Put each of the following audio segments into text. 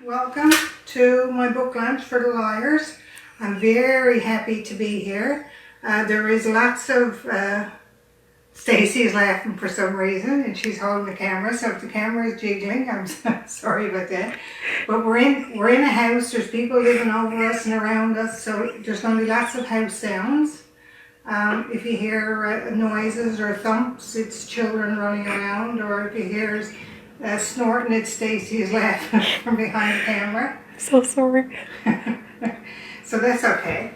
Welcome to my book launch for the Liars. I'm very happy to be here. There is lots of, Stacey is laughing for some reason and she's holding the camera, so if the camera is jiggling, I'm sorry about that. But we're in a house, there's people living over us and around us, so there's going to be lots of house sounds. If you hear noises or thumps, it's children running around, or if you hear snorting, it's Stacey is laughing from behind the camera. So sorry. So that's okay.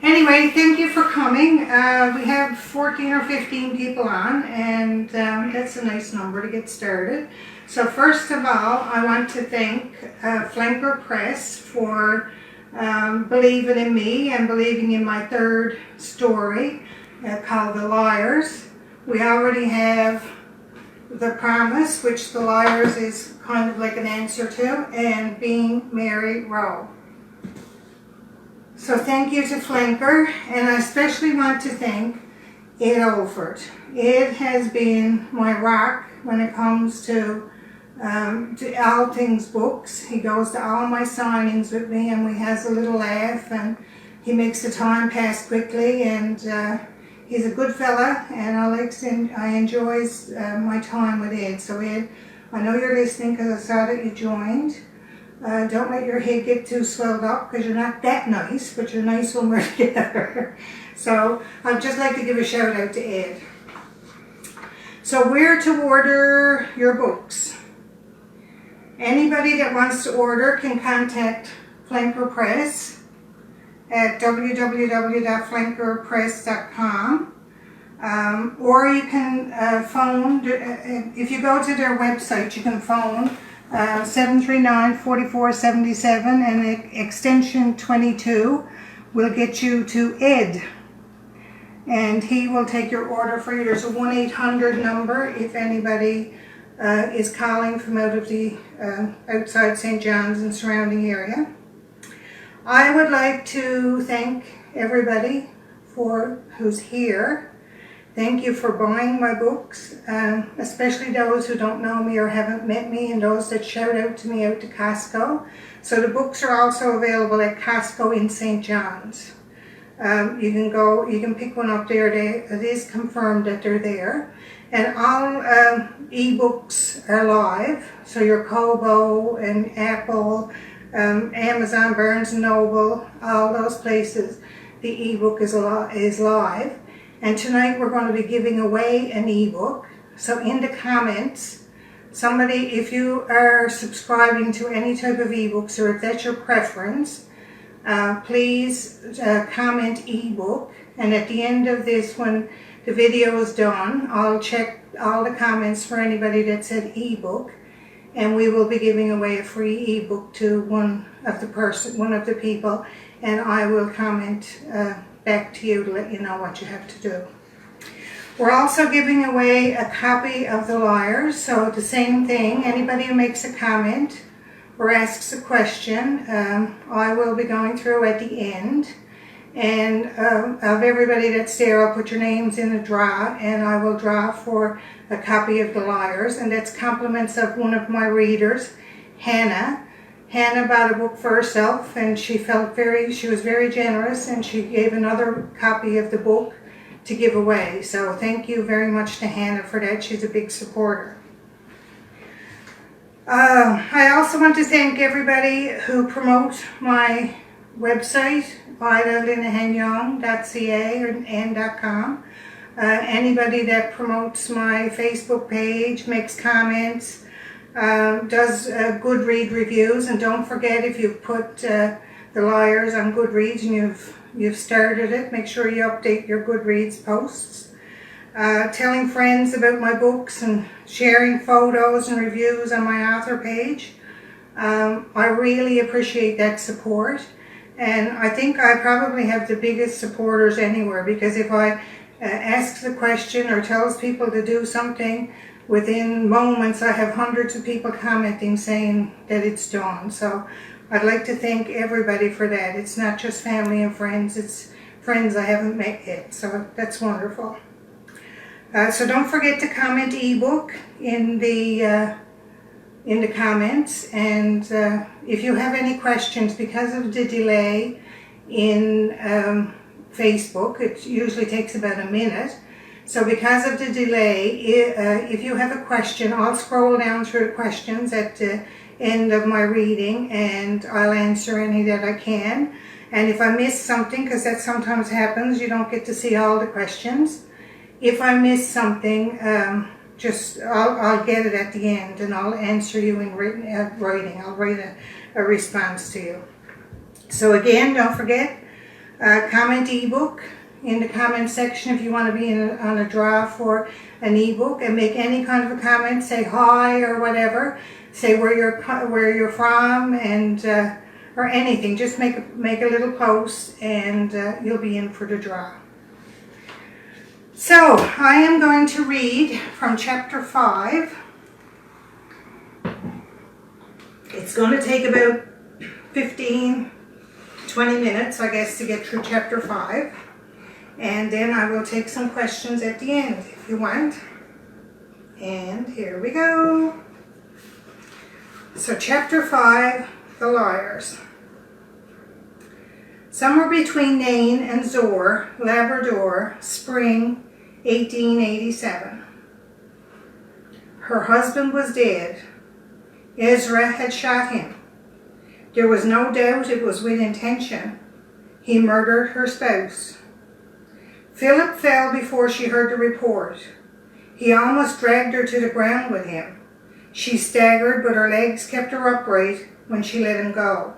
Anyway, thank you for coming. We have 14 or 15 people on, and that's a nice number to get started. So first of all, I want to thank Flanker Press for believing in me and believing in my third story called The Liars. We already have The Promise, which The Liars is kind of like an answer to, and Being Mary Rowe. So thank you to Flanker, and I especially want to thank Ed Olford. Ed has been my rock when it comes to all things books. He goes to all my signings with me, and we has a little laugh, and he makes the time pass quickly, and he's a good fella, and I enjoy my time with Ed. So Ed, I know you're listening because I saw that you joined. Don't let your head get too swelled up because you're not that nice, but you're nice when we're together. So I'd just like to give a shout out to Ed. So where to order your books? Anybody that wants to order can contact Flanker Press at www.flankerpress.com. Or you can phone, if you go to their website, you can phone 739-4477, and extension 22 will get you to Ed, and he will take your order for you. There's a 1-800 number if anybody is calling from out of the outside St. John's and surrounding area. I would like to thank everybody who's here. Thank you for buying my books, especially those who don't know me or haven't met me, and those that shout out to me out to Costco. So the books are also available at Costco in St. John's. You can pick one up there. It is confirmed that they're there. And all ebooks are live, so your Kobo and Apple, Amazon, Barnes & Noble, all those places, the ebook is live. And tonight we're going to be giving away an ebook. So in the comments, somebody, if you are subscribing to any type of ebooks, or if that's your preference, please comment ebook. And at the end of this, when the video is done, I'll check all the comments for anybody that said ebook, and we will be giving away a free ebook to one of the people, and I will comment back to you to let you know what you have to do. We're also giving away a copy of The Liars, so the same thing. Anybody who makes a comment or asks a question, I will be going through at the end, and of everybody that's there, I'll put your names in a draw, and I will draw for a copy of The Liars, and that's compliments of one of my readers, Hannah. Hannah bought a book for herself, and she was very generous, and she gave another copy of the book to give away. So thank you very much to Hannah for that. She's a big supporter. I also want to thank everybody who promote my website, Ida Linehan Young.ca and .com. Anybody that promotes my Facebook page, makes comments, does Goodread reviews, and don't forget, if you put The Liars on Goodreads and you've started it, make sure you update your Goodreads posts. Telling friends about my books and sharing photos and reviews on my author page. I really appreciate that support, and I think I probably have the biggest supporters anywhere, because if I ask the question or tells people to do something, within moments I have hundreds of people commenting saying that it's done. So I'd like to thank everybody for that. It's not just family and friends, it's friends I haven't met yet, so that's wonderful. So don't forget to comment ebook in the in the comments, and if you have any questions, because of the delay in Facebook, it usually takes about a minute. So because of the delay, if you have a question, I'll scroll down through the questions at the end of my reading, and I'll answer any that I can. And if I miss something, because that sometimes happens, you don't get to see all the questions. If I miss something, I'll get it at the end, and I'll answer you in writing. I'll write a response to you. So again, don't forget, comment ebook in the comment section if you want to be on a draw for an ebook, and make any kind of a comment. Say hi or whatever. Say where you're from, and or anything. Just make a little post, and you'll be in for the draw. So I am going to read from chapter 5. It's going to take about 15-20 minutes, I guess, to get through chapter 5. And then I will take some questions at the end if you want. And here we go. So chapter 5, the liars. Somewhere between Nain and Zor, Labrador, spring 1887. Her husband was dead. Ezra had shot him. There was no doubt it was with intention. He murdered her spouse. Philip fell before she heard the report. He almost dragged her to the ground with him. She staggered, but her legs kept her upright when she let him go.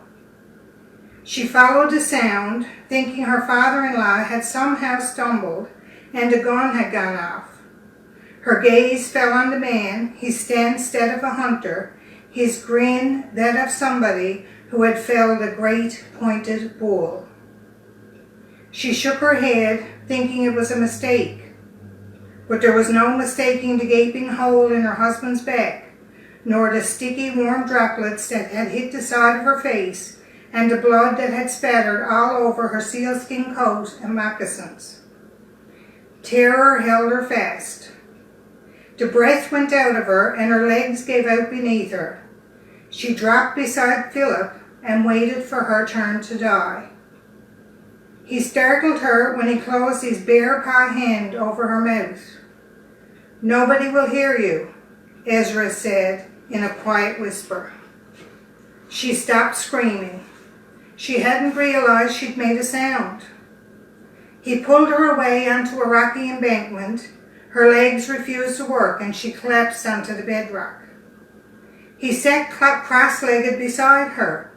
She followed the sound, thinking her father-in-law had somehow stumbled and a gun had gone off. Her gaze fell on the man, his stance that of a hunter, his grin that of somebody who had felled a great pointed bull. She shook her head, thinking it was a mistake. But there was no mistaking the gaping hole in her husband's back, nor the sticky warm droplets that had hit the side of her face, and the blood that had spattered all over her sealskin coat and moccasins. Terror held her fast. The breath went out of her, and her legs gave out beneath her. She dropped beside Philip and waited for her turn to die. He startled her when he closed his bare paw hand over her mouth. "Nobody will hear you," Ezra said in a quiet whisper. She stopped screaming. She hadn't realized she'd made a sound. He pulled her away onto a rocky embankment. Her legs refused to work, and she collapsed onto the bedrock. He sat cross-legged beside her.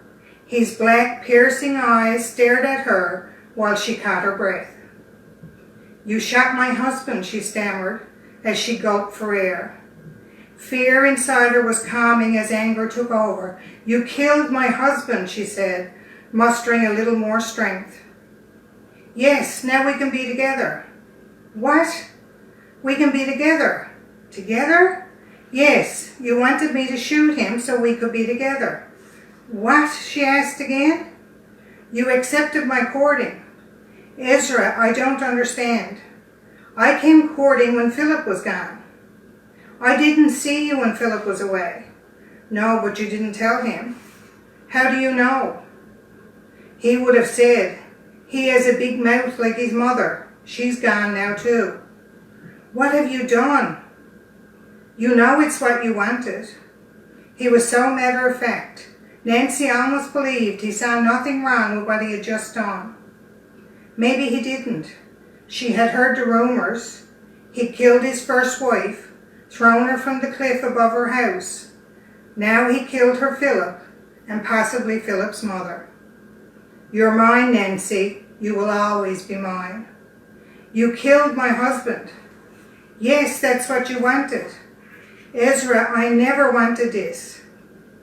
His black, piercing eyes stared at her while she caught her breath. "You shot my husband," she stammered as she gulped for air. Fear inside her was calming as anger took over. "You killed my husband," she said, mustering a little more strength. "Yes, now we can be together." "What? We can be together?" "Together?" "Yes, you wanted me to shoot him so we could be together." "What?" she asked again. "You accepted my courting." "Ezra, I don't understand. I came courting when Philip was gone." "I didn't see you when Philip was away." "No, but you didn't tell him." "How do you know?" "He would have said. He has a big mouth like his mother. She's gone now too." "What have you done?" "You know it's what you wanted." He was so matter-of-fact. Nancy almost believed he saw nothing wrong with what he had just done. Maybe he didn't. She had heard the rumors. He'd killed his first wife, thrown her from the cliff above her house. Now he killed her Philip, and possibly Philip's mother. "You're mine, Nancy. You will always be mine." "You killed my husband." "Yes, that's what you wanted." "Ezra, I never wanted this."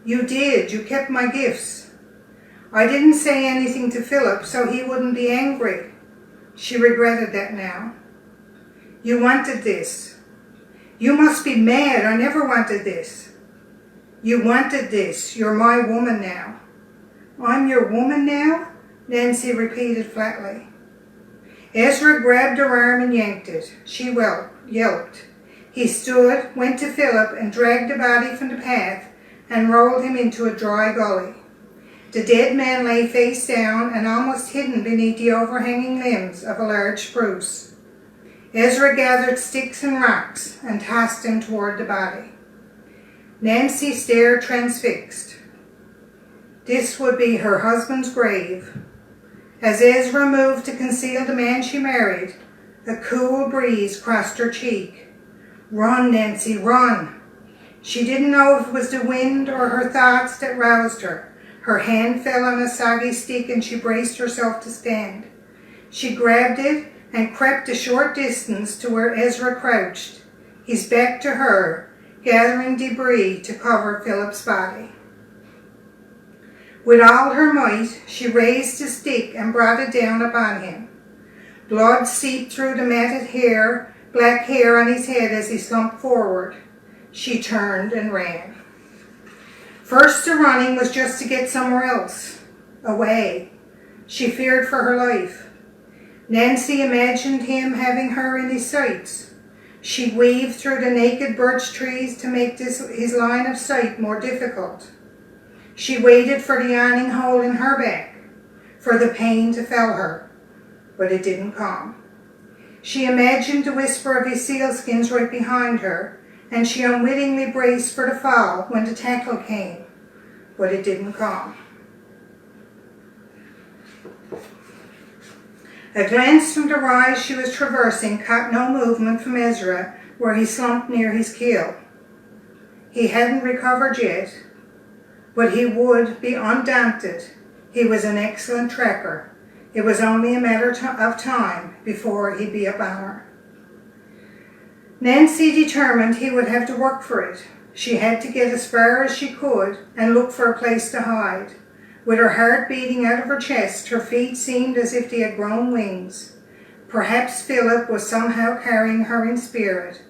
"You did. You kept my gifts." "I didn't say anything to Philip so he wouldn't be angry." She regretted that now. "You wanted this." "You must be mad. I never wanted this." "You wanted this. You're my woman now." "I'm your woman now?" Nancy repeated flatly. Ezra grabbed her arm and yanked it. She yelped. He stood, went to Philip, and dragged the body from the path and rolled him into a dry gully. The dead man lay face down and almost hidden beneath the overhanging limbs of a large spruce. Ezra gathered sticks and rocks and tossed him toward the body. Nancy stared transfixed. This would be her husband's grave. As Ezra moved to conceal the man she married, a cool breeze crossed her cheek. "Run, Nancy, run!" She didn't know if it was the wind or her thoughts that roused her. Her hand fell on a soggy stick and she braced herself to stand. She grabbed it and crept a short distance to where Ezra crouched, his back to her, gathering debris to cover Philip's body. With all her might, she raised the stick and brought it down upon him. Blood seeped through the matted hair, black hair on his head as he slumped forward. She turned and ran. First, the running was just to get somewhere else, away. She feared for her life. Nancy imagined him having her in his sights. She weaved through the naked birch trees to make his line of sight more difficult. She waited for the yawning hole in her back, for the pain to fell her, but it didn't come. She imagined the whisper of his sealskins right behind her, and she unwittingly braced for the fall when the tackle came, but it didn't come. A glance from the rise she was traversing caught no movement from Ezra where he slumped near his kill. He hadn't recovered yet, but he would be undaunted. He was an excellent tracker. It was only a matter of time before he'd be upon her. Nancy determined he would have to work for it. She had to get as far as she could and look for a place to hide. With her heart beating out of her chest, her feet seemed as if they had grown wings. Perhaps Philip was somehow carrying her in spirit.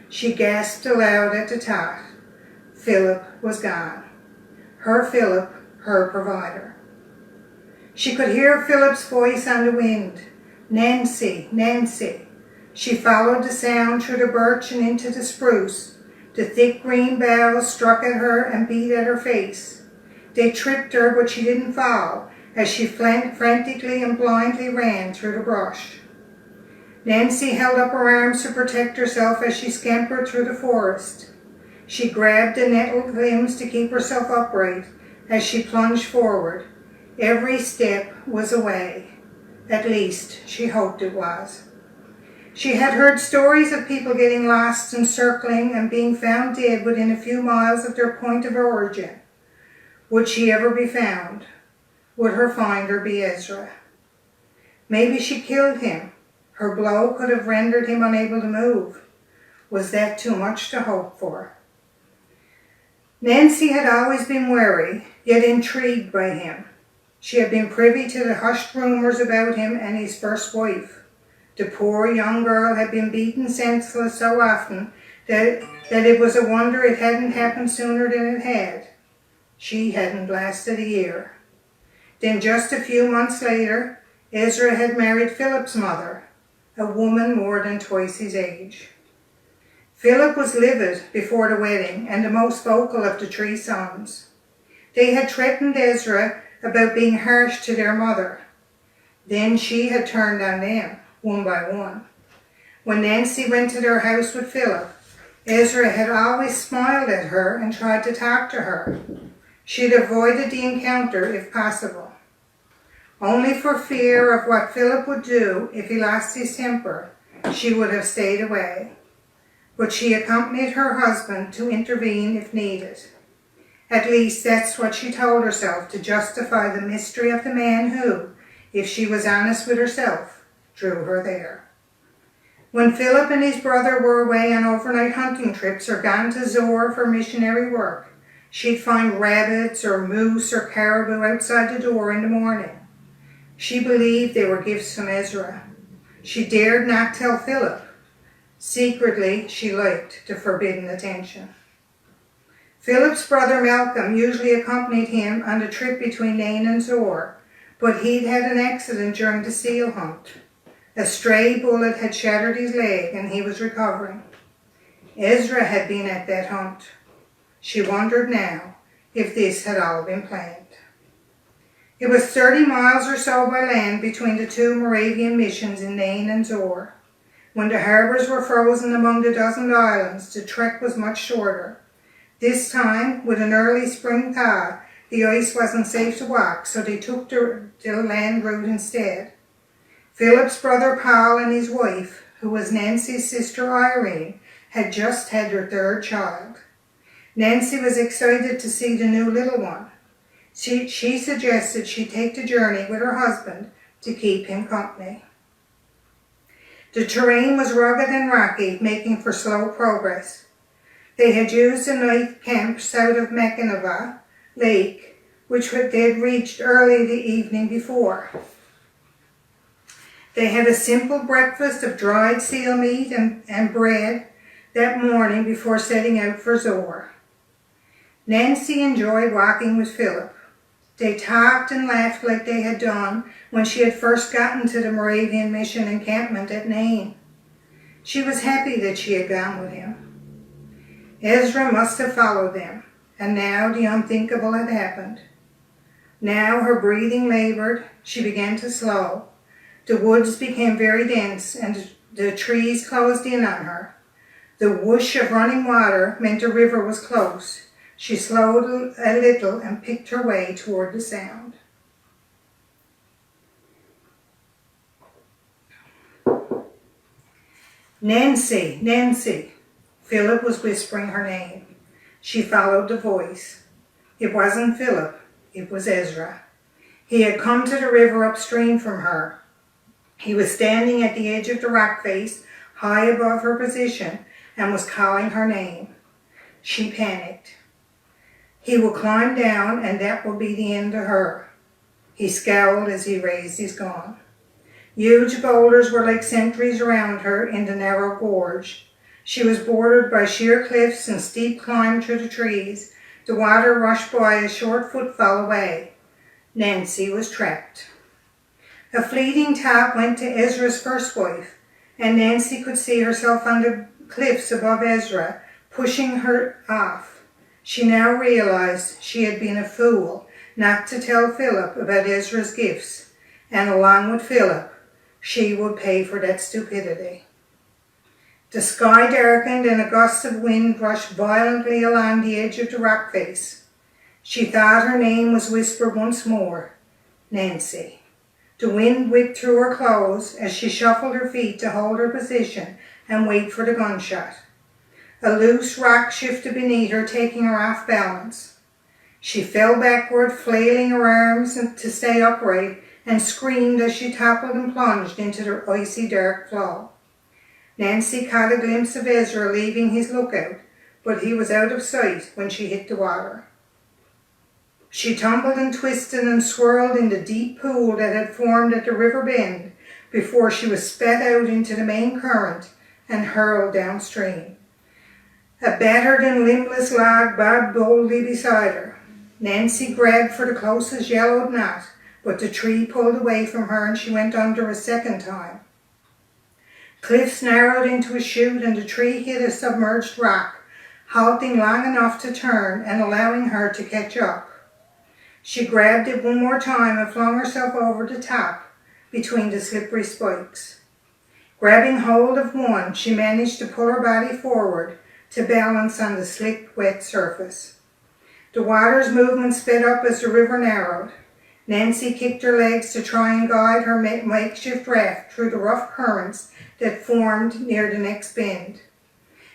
She gasped aloud at the thought. Philip was gone. Her Philip, her provider. She could hear Philip's voice on the wind. Nancy, Nancy. She followed the sound through the birch and into the spruce. The thick green boughs struck at her and beat at her face. They tripped her, but she didn't fall, as she frantically and blindly ran through the brush. Nancy held up her arms to protect herself as she scampered through the forest. She grabbed the nettled limbs to keep herself upright as she plunged forward. Every step was a way. At least, she hoped it was. She had heard stories of people getting lost and circling and being found dead within a few miles of their point of origin. Would she ever be found? Would her finder be Ezra? Maybe she killed him. Her blow could have rendered him unable to move. Was that too much to hope for? Nancy had always been wary, yet intrigued by him. She had been privy to the hushed rumors about him and his first wife. The poor young girl had been beaten senseless so often that it was a wonder it hadn't happened sooner than it had. She hadn't lasted a year. Then just a few months later, Ezra had married Philip's mother, a woman more than twice his age. Philip was livid before the wedding and the most vocal of the three sons. They had threatened Ezra about being harsh to their mother. Then she had turned on them, one by one. When Nancy went to their house with Philip, Ezra had always smiled at her and tried to talk to her. She'd avoided the encounter if possible. Only for fear of what Philip would do if he lost his temper, she would have stayed away. But she accompanied her husband to intervene if needed. At least that's what she told herself to justify the mystery of the man who, if she was honest with herself, drew her there. When Philip and his brother were away on overnight hunting trips or gone to Zor for missionary work, she'd find rabbits or moose or caribou outside the door in the morning. She believed they were gifts from Ezra. She dared not tell Philip. Secretly, she liked the forbidden attention. Philip's brother Malcolm usually accompanied him on the trip between Nain and Zor, but he'd had an accident during the seal hunt. A stray bullet had shattered his leg and he was recovering. Ezra had been at that hunt. She wondered now, if this had all been planned. It was 30 miles or so by land between the two Moravian missions in Nain and Zor. When the harbours were frozen among the dozen islands, the trek was much shorter. This time, with an early spring thaw, the ice wasn't safe to walk, so they took the land route instead. Philip's brother Paul and his wife, who was Nancy's sister Irene, had just had their third child. Nancy was excited to see the new little one. She suggested she take the journey with her husband to keep him company. The terrain was rugged and rocky, making for slow progress. They had used a night camp south of Mackinaw Lake, which they had reached early the evening before. They had a simple breakfast of dried seal meat and bread that morning before setting out for Zor. Nancy enjoyed walking with Philip. They talked and laughed like they had done when she had first gotten to the Moravian mission encampment at Nain. She was happy that she had gone with him. Ezra must have followed them, and now the unthinkable had happened. Now her breathing labored, she began to slow. The woods became very dense, and the trees closed in on her. The whoosh of running water meant the river was close. She slowed a little and picked her way toward the sound. Nancy, Nancy. Philip was whispering her name. She followed the voice. It wasn't Philip, it was Ezra. He had come to the river upstream from her. He was standing at the edge of the rock face, high above her position, and was calling her name. She panicked. He will climb down, and that will be the end of her. He scowled as he raised his gun. Huge boulders were like sentries around her in the narrow gorge. She was bordered by sheer cliffs and steep climb through the trees. The water rushed by a short footfall away. Nancy was trapped. A fleeting thought went to Ezra's first wife, and Nancy could see herself on the cliffs above Ezra, pushing her off. She now realized she had been a fool not to tell Philip about Ezra's gifts, and along with Philip, she would pay for that stupidity. The sky darkened and a gust of wind rushed violently along the edge of the rock face. She thought her name was whispered once more, Nancy. The wind whipped through her clothes as she shuffled her feet to hold her position and wait for the gunshot. A loose rock shifted beneath her, taking her off balance. She fell backward, flailing her arms to stay upright, and screamed as she toppled and plunged into the icy dark flow. Nancy caught a glimpse of Ezra leaving his lookout, but he was out of sight when she hit the water. She tumbled and twisted and swirled in the deep pool that had formed at the river bend before she was spat out into the main current and hurled downstream. A battered and limbless log bobbed boldly beside her. Nancy grabbed for the closest yellowed knot, but the tree pulled away from her and she went under a second time. Cliffs narrowed into a chute and the tree hit a submerged rock, halting long enough to turn and allowing her to catch up. She grabbed it one more time and flung herself over the top between the slippery spikes. Grabbing hold of one, she managed to pull her body forward to balance on the slick, wet surface. The water's movement sped up as the river narrowed. Nancy kicked her legs to try and guide her makeshift raft through the rough currents that formed near the next bend.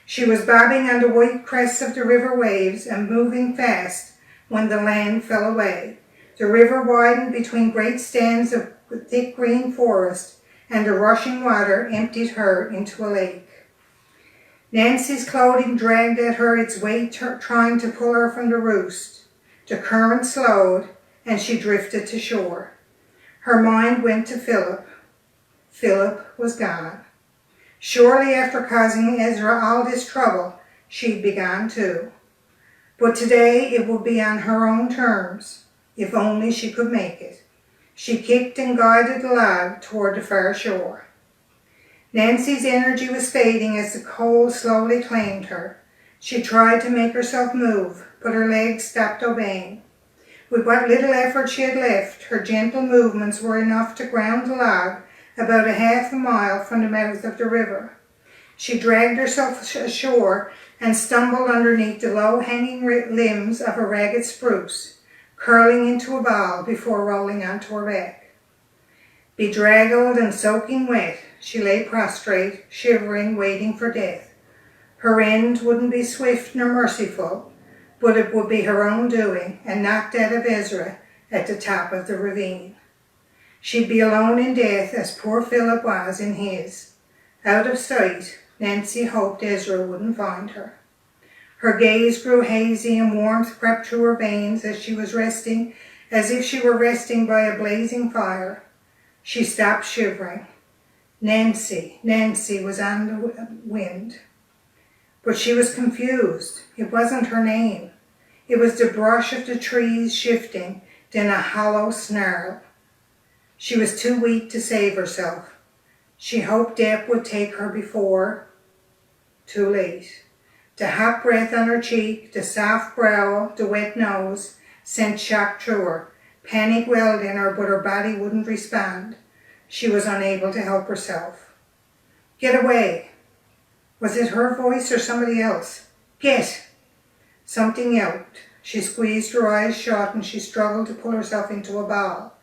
She was bobbing on the white crests of the river waves and moving fast when the land fell away. The river widened between great stands of thick green forest, and the rushing water emptied her into a lake. Nancy's clothing dragged at her, its weight trying to pull her from the roost. The current slowed, and she drifted to shore. Her mind went to Philip. Philip was gone. Surely after causing Ezra all this trouble, she'd be gone too. But today it would be on her own terms, if only she could make it. She kicked and guided the log toward the far shore. Nancy's energy was fading as the cold slowly claimed her. She tried to make herself move, but her legs stopped obeying. With what little effort she had left, her gentle movements were enough to ground the log about a half a mile from the mouth of the river. She dragged herself ashore and stumbled underneath the low-hanging limbs of a ragged spruce, curling into a ball before rolling onto her back. Bedraggled and soaking wet, she lay prostrate, shivering, waiting for death. Her end wouldn't be swift nor merciful, but it would be her own doing, and not that of Ezra at the top of the ravine. She'd be alone in death as poor Philip was in his. Out of sight, Nancy hoped Ezra wouldn't find her. Her gaze grew hazy and warmth crept through her veins as she was resting, as if she were resting by a blazing fire. She stopped shivering. Nancy was on the wind. But she was confused. It wasn't her name. It was the brush of the trees shifting, then a hollow snarl. She was too weak to save herself. She hoped death would take her before. Too late. The hot breath on her cheek, the soft brow, the wet nose, sent shock through her. Panic welled in her, but her body wouldn't respond. She was unable to help herself. Get away. Was it her voice or somebody else? Get! Something yelped. She squeezed her eyes shut and she struggled to pull herself into a ball.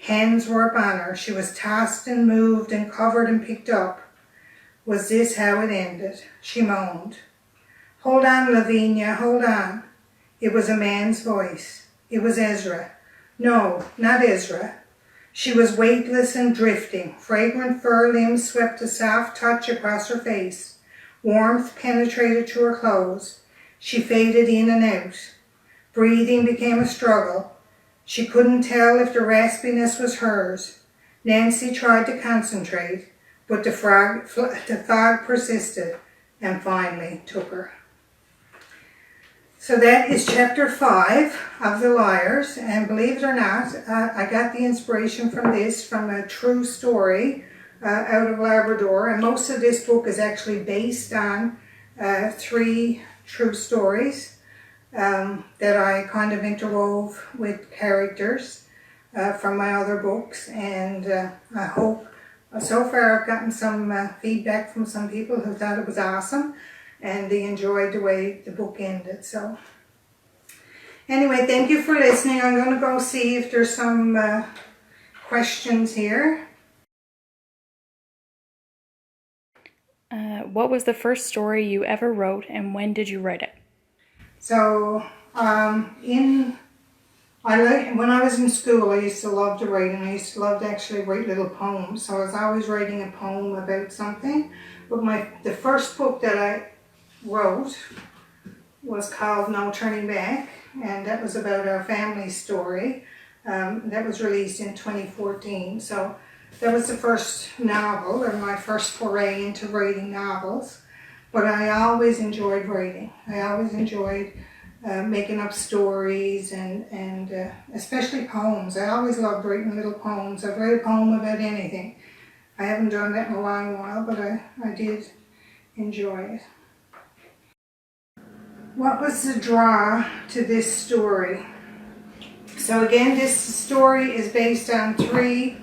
Hands were upon her. She was tossed and moved and covered and picked up. Was this how it ended? She moaned. Hold on, Lavinia, hold on. It was a man's voice. It was Ezra. No, not Ezra. She was weightless and drifting. Fragrant fur limbs swept a soft touch across her face. Warmth penetrated to her clothes. She faded in and out. Breathing became a struggle. She couldn't tell if the raspiness was hers. Nancy tried to concentrate, but the fog persisted and finally took her. So that is chapter 5 of The Liars, and believe it or not, I got the inspiration from this from a true story out of Labrador, and most of this book is actually based on 3 true stories that I kind of interwove with characters from my other books, and I hope, so far I've gotten some feedback from some people who thought it was awesome and they enjoyed the way the book ended. So anyway, thank you for listening. I'm going to go see if there's some questions here. What was the first story you ever wrote and when did you write it? So when I was in school, I used to love to write, and I used to love to actually write little poems. So I was always writing a poem about something. But the first book that I wrote was called No Turning Back, and that was about our family story. That was released in 2014. So that was the first novel, or my first foray into writing novels. But I always enjoyed writing. I always enjoyed making up stories and especially poems. I always loved writing little poems. I'd write a poem about anything. I haven't done that in a long while, but I did enjoy it. What was the draw to this story? So again, this story is based on three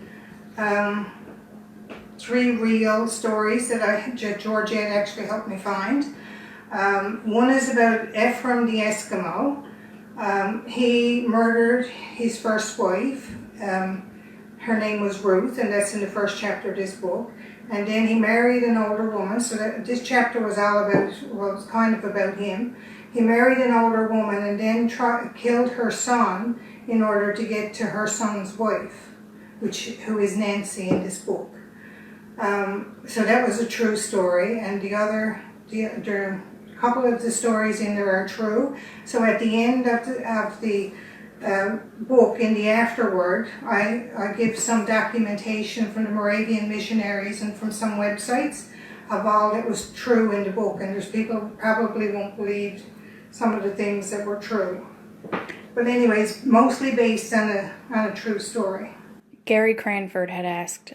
real stories that Georgette actually helped me find. One is about Ephraim the Eskimo. He murdered his first wife. Her name was Ruth, and that's in the first chapter of this book. And then he married an older woman, so this chapter was was kind of about him. He married an older woman and then killed her son in order to get to her son's wife, who is Nancy in this book. So that was a true story, and the couple of the stories in there are true. So at the end of the book, in the afterword, I give some documentation from the Moravian missionaries and from some websites of all that was true in the book, and there's people who probably won't believe some of the things that were true. But anyways, mostly based on a true story. Gary Cranford had asked,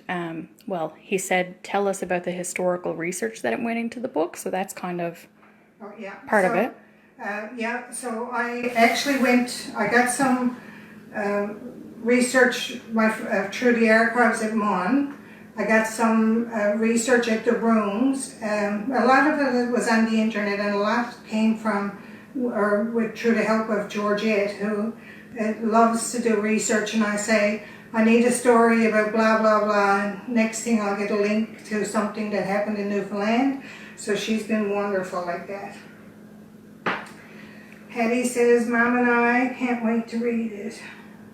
he said, tell us about the historical research that went into the book, so that's kind of Oh, yeah. part of it. Yeah, so I actually I got some research through the archives at Mon. I got some research at the rooms. A lot of it was on the internet, and a lot came from, through the help of Georgette, who loves to do research, and I say, I need a story about blah, blah, blah, and next thing I'll get a link to something that happened in Newfoundland. So she's been wonderful like that. Patty says, Mom and I can't wait to read it.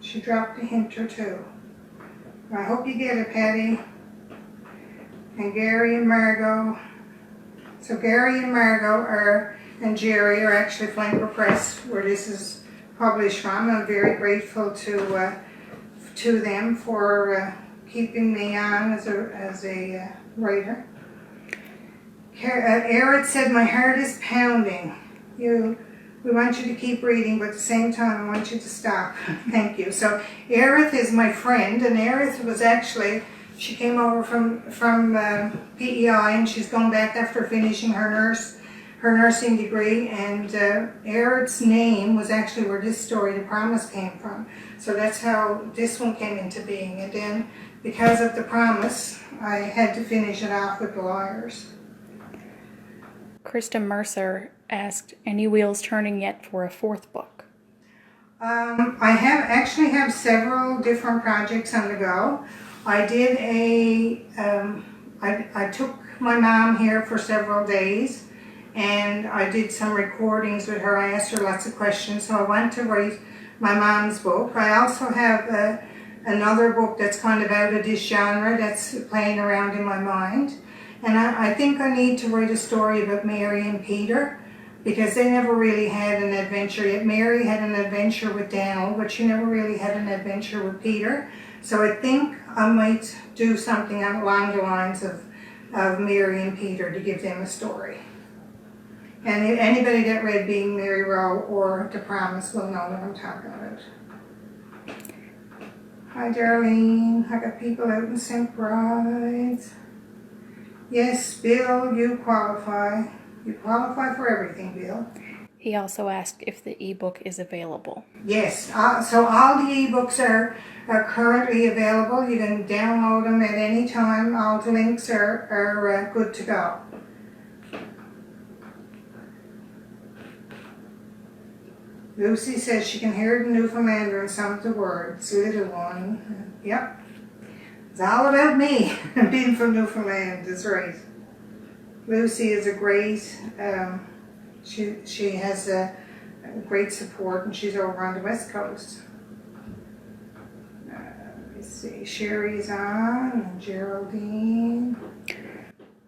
She dropped a hint or two. I hope you get it, Patty. And Gary and Margot. So Gary and Margot and Jerry are actually Flanker Press, where this is published from. I'm very grateful to them for keeping me on as a writer. Eric said, my heart is pounding. We want you to keep reading, but at the same time, I want you to stop. Thank you. So Erith is my friend, and Erith was actually, she came over from PEI, and she's gone back after finishing her nursing degree, and Erith's name was actually where this story, The Promise, came from. So that's how this one came into being. And then, because of The Promise, I had to finish it off with The Liars. Krista Mercer asked, any wheels turning yet for a fourth book? I have several different projects on the go. I did I took my mom here for several days, and I did some recordings with her. I asked her lots of questions, so I want to write my mom's book. I also have another book that's kind of out of this genre that's playing around in my mind. And I think I need to write a story about Mary and Peter, because they never really had an adventure yet. Mary had an adventure with Daniel, but she never really had an adventure with Peter. So I think I might do something along the lines of Mary and Peter to give them a story. And anybody that read Being Mary Rowe or The Promise will know what I'm talking about. Hi, Darlene. I got people out in St. Bride's. Yes, Bill, you qualify. You qualify for everything, Bill. He also asked if the ebook is available. Yes, so all the ebooks are currently available. You can download them at any time. All the links are good to go. Lucy says she can hear the Newfoundlander in some of the words. Little one. Yep. It's all about me. Being from Newfoundland is right. Lucy is a great, she has a great support, and she's over on the West Coast. Let's see, Sherry's on, and Geraldine.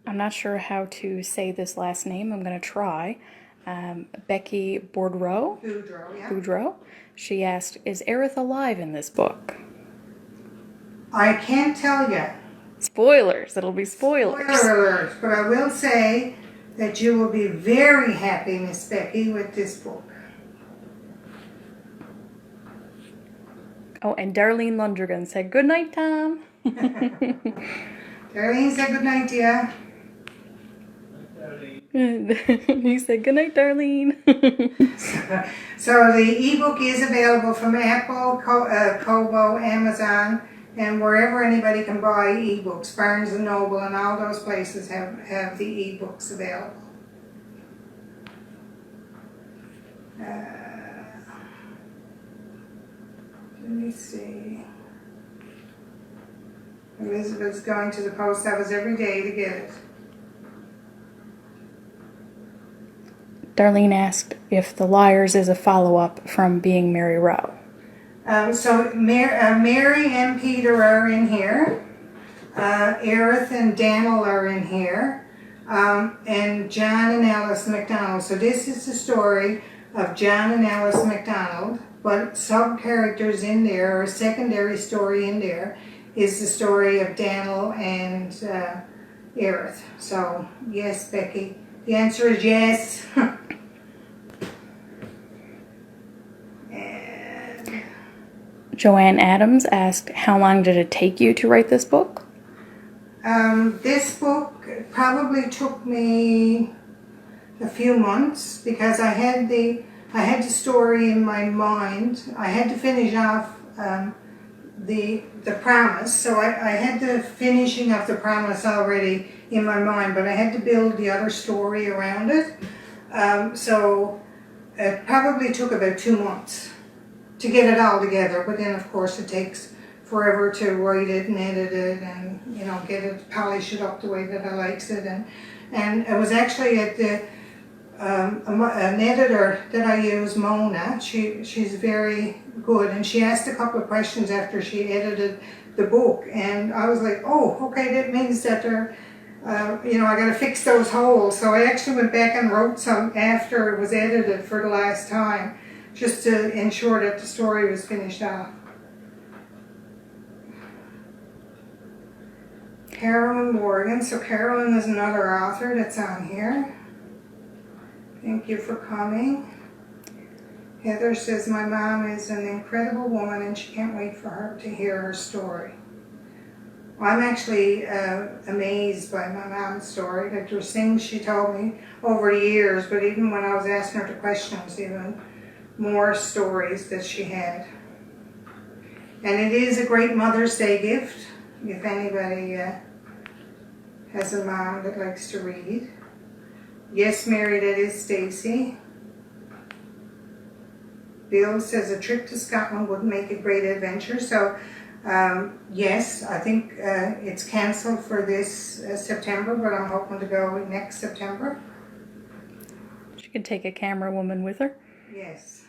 I'm not sure how to say this last name. I'm going to try. Becky Boudreau. Boudreau, yeah. Boudreau. She asked, is Aerith alive in this book? I can't tell you. Spoilers. It'll be spoilers. Spoiler alert. But I will say that you will be very happy, Miss Becky, with this book. Oh, and Darlene Lundergan said, good night, Tom. Darlene said good night, dear. He said, good night, Darlene. So the ebook is available from Apple, Kobo, Amazon, and wherever anybody can buy ebooks. Barnes & Noble and all those places have the ebooks available. Let me see. Elizabeth's going to the post office every day to get it. Darlene asked if The Liars is a follow-up from Being Mary Rowe. So Mary and Peter are in here. Aerith and Daniel are in here. And John and Alice MacDonald. So this is the story of John and Alice MacDonald, but sub-characters in there, or a secondary story in there, is the story of Daniel and Aerith. So, yes, Becky. The answer is yes. And Joanne Adams asked, how long did it take you to write this book? This book probably took me a few months because I had the story in my mind. I had to finish off the promise, so I had the finishing of the promise already in my mind, but I had to build the other story around it. So it probably took about 2 months to get it all together, but then of course it takes forever to write it and edit it and, you know, get it, polish it up the way that I likes it. And it was actually at the an editor that I use, Mona. She's very good, and she asked a couple of questions after she edited the book, and I was like, oh, okay, that means that they're, you know, I got to fix those holes. So I actually went back and wrote some after it was edited for the last time, just to ensure that the story was finished off. Carolyn Morgan. So Carolyn is another author that's on here. Thank you for coming. Heather says, my mom is an incredible woman and she can't wait for her to hear her story. Well, I'm actually amazed by my mom's story. Like, there's things she told me over the years, but even when I was asking her the questions, even more stories that she had. And it is a great Mother's Day gift, if anybody has a mom that likes to read. Yes, Mary, that is Stacy. Bill says a trip to Scotland would make a great adventure. So, yes, I think it's cancelled for this September, but I'm hoping to go next September. She could take a camera woman with her. Yes.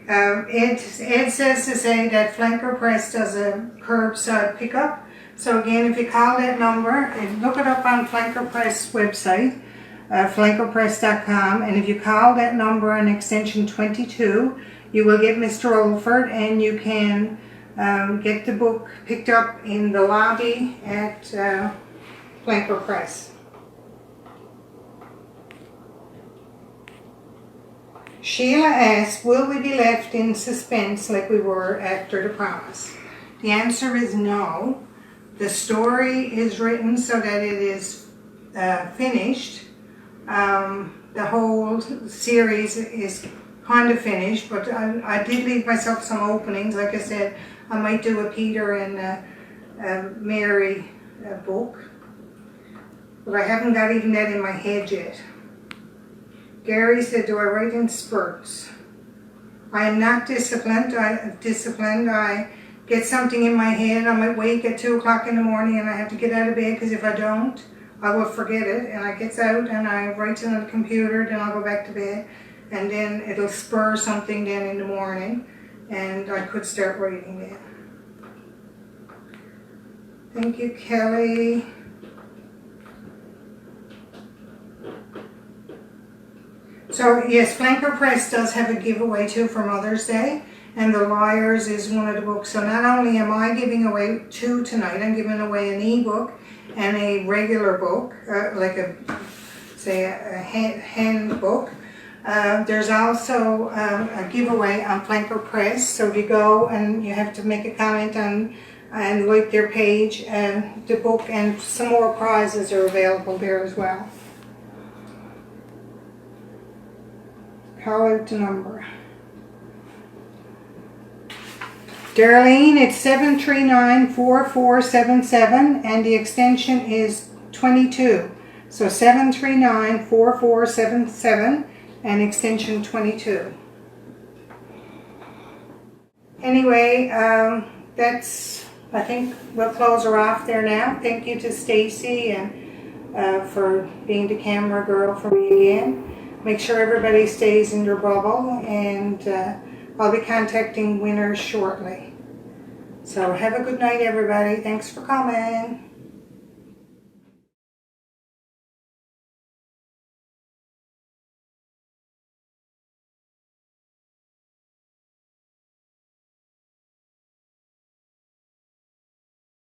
Ed says to say that Flanker Press does a curbside pickup. So again, if you call that number, and look it up on Flanker Press website, flankerpress.com, and if you call that number on extension 22, you will get Mr. Olford, and you can get the book picked up in the lobby at Flanker Press. Sheila asks, will we be left in suspense like we were after the promise? The answer is no. The story is written so that it is finished. The whole series is kind of finished, but I did leave myself some openings. Like I said, I might do a Peter and a Mary book, but I haven't got even that in my head yet. Gary said, do I write in spurts? I am not disciplined. I get something in my head. I might wake at 2 o'clock in the morning and I have to get out of bed, because if I don't, I will forget it, and I get out and I write it on the computer, then I'll go back to bed, and then it'll spur something then in the morning, and I could start writing then. Thank you, Kelly. So yes, Flanker Press does have a giveaway too for Mother's Day, and The Liars is one of the books. So not only am I giving away 2 tonight, I'm giving away an ebook and a regular book, like a handbook. There's also a giveaway on Flanker Press. So if you go and you have to make a comment on and like their page, the book and some more prizes are available there as well. Call out the number. Darlene, it's 739-4477, and the extension is 22. So 739-4477 and extension 22. Anyway, that's, I think we'll close her off there now. Thank you to Stacy and for being the camera girl for me again. Make sure everybody stays in your bubble, and I'll be contacting winners shortly. So have a good night, everybody. Thanks for coming.